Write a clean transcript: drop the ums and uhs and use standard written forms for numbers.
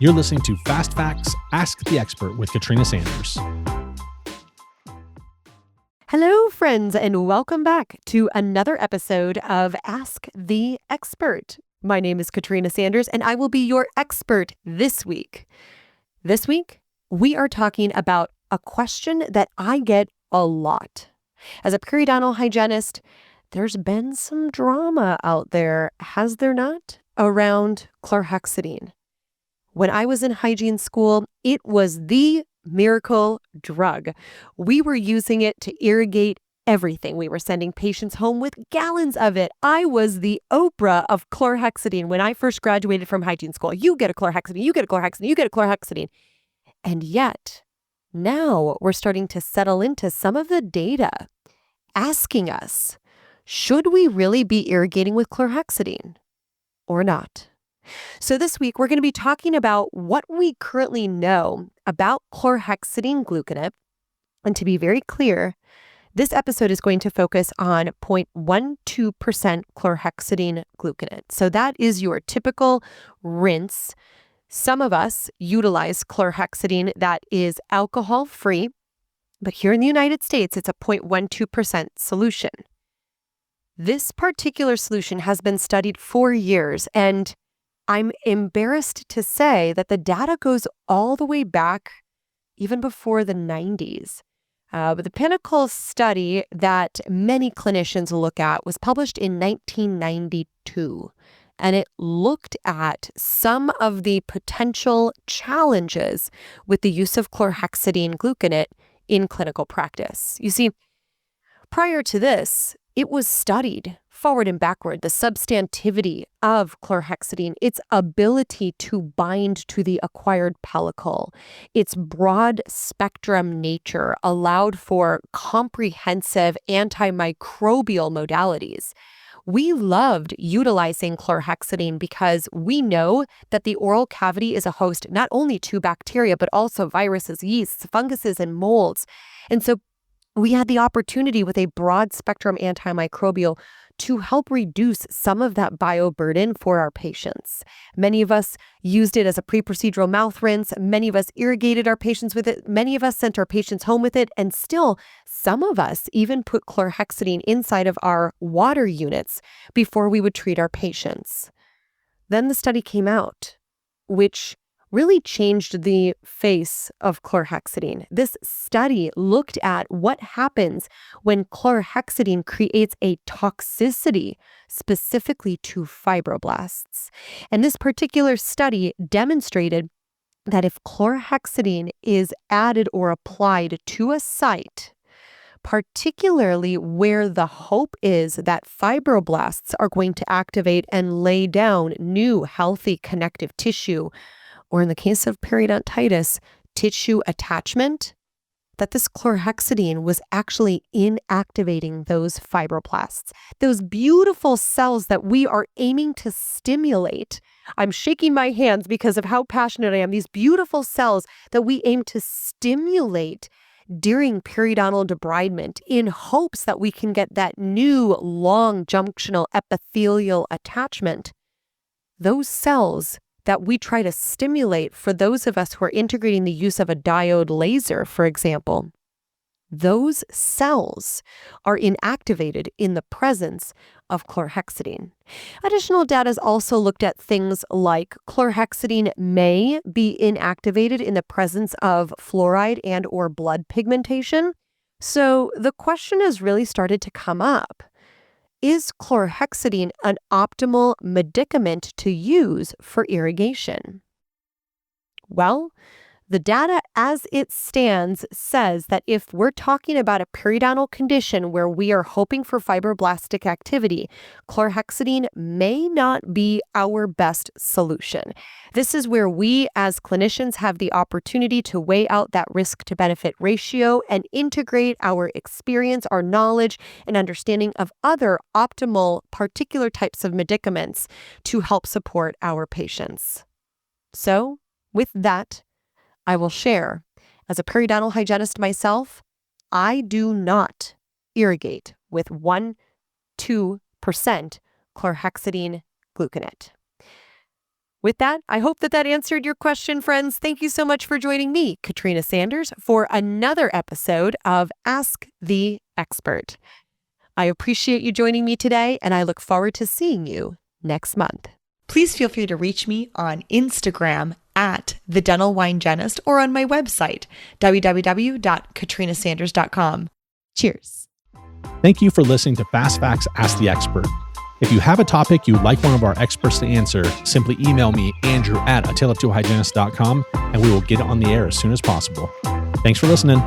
You're listening to Fast Facts, Ask the Expert with Katrina Sanders. Hello, friends, and welcome back to another episode of Ask the Expert. My name is Katrina Sanders, and I will be your expert this week. This week, we are talking about a question that I get a lot. As a periodontal hygienist, there's been some drama out there, has there not, around chlorhexidine. When I was in hygiene school, it was the miracle drug. We were using it to irrigate everything. We were sending patients home with gallons of it. I was the Oprah of chlorhexidine when I first graduated from hygiene school. You get a chlorhexidine, you get a chlorhexidine, you get a chlorhexidine. And yet, now we're starting to settle into some of the data asking us, should we really be irrigating with chlorhexidine or not? So this week, we're going to be talking about what we currently know about chlorhexidine gluconate. And to be very clear, this episode is going to focus on 0.12% chlorhexidine gluconate. So that is your typical rinse. Some of us utilize chlorhexidine that is alcohol-free, but here in the United States, it's a 0.12% solution. This particular solution has been studied for years, and I'm embarrassed to say that the data goes all the way back even before the 90s. But the pinnacle study that many clinicians look at was published in 1992, and it looked at some of the potential challenges with the use of chlorhexidine gluconate in clinical practice. You see, prior to this, it was studied forward and backward, the substantivity of chlorhexidine, its ability to bind to the acquired pellicle, its broad spectrum nature allowed for comprehensive antimicrobial modalities. We loved utilizing chlorhexidine because we know that the oral cavity is a host not only to bacteria, but also viruses, yeasts, funguses, and molds. And so we had the opportunity with a broad spectrum antimicrobial to help reduce some of that bioburden for our patients. Many of us used it as a pre-procedural mouth rinse. Many of us irrigated our patients with it. Many of us sent our patients home with it. And still, some of us even put chlorhexidine inside of our water units before we would treat our patients. Then the study came out, which really changed the face of chlorhexidine. This study looked at what happens when chlorhexidine creates a toxicity specifically to fibroblasts. And this particular study demonstrated that if chlorhexidine is added or applied to a site, particularly where the hope is that fibroblasts are going to activate and lay down new healthy connective tissue, or in the case of periodontitis, tissue attachment, that this chlorhexidine was actually inactivating those fibroblasts, those beautiful cells that we are aiming to stimulate. I'm shaking my hands because of how passionate I am. These beautiful cells that we aim to stimulate during periodontal debridement in hopes that we can get that new long junctional epithelial attachment. Those cells that we try to stimulate for those of us who are integrating the use of a diode laser, for example, those cells are inactivated in the presence of chlorhexidine. Additional data has also looked at things like chlorhexidine may be inactivated in the presence of fluoride and or blood pigmentation. So the question has really started to come up. Is chlorhexidine an optimal medicament to use for irrigation? Well, the data as it stands says that if we're talking about a periodontal condition where we are hoping for fibroblastic activity, chlorhexidine may not be our best solution. This is where we as clinicians have the opportunity to weigh out that risk to benefit ratio and integrate our experience, our knowledge, and understanding of other optimal particular types of medicaments to help support our patients. So, with that, I will share, as a periodontal hygienist myself, I do not irrigate with 1-2% chlorhexidine gluconate. With that, I hope that answered your question, friends. Thank you so much for joining me, Katrina Sanders, for another episode of Ask the Expert. I appreciate you joining me today, and I look forward to seeing you next month. Please feel free to reach me on Instagram at The Dental Hygienist or on my website, www.katrinasanders.com. Cheers. Thank you for listening to Fast Facts Ask the Expert. If you have a topic you'd like one of our experts to answer, simply email me, Andrew at ataleoftwohygienist.com, and we will get it on the air as soon as possible. Thanks for listening.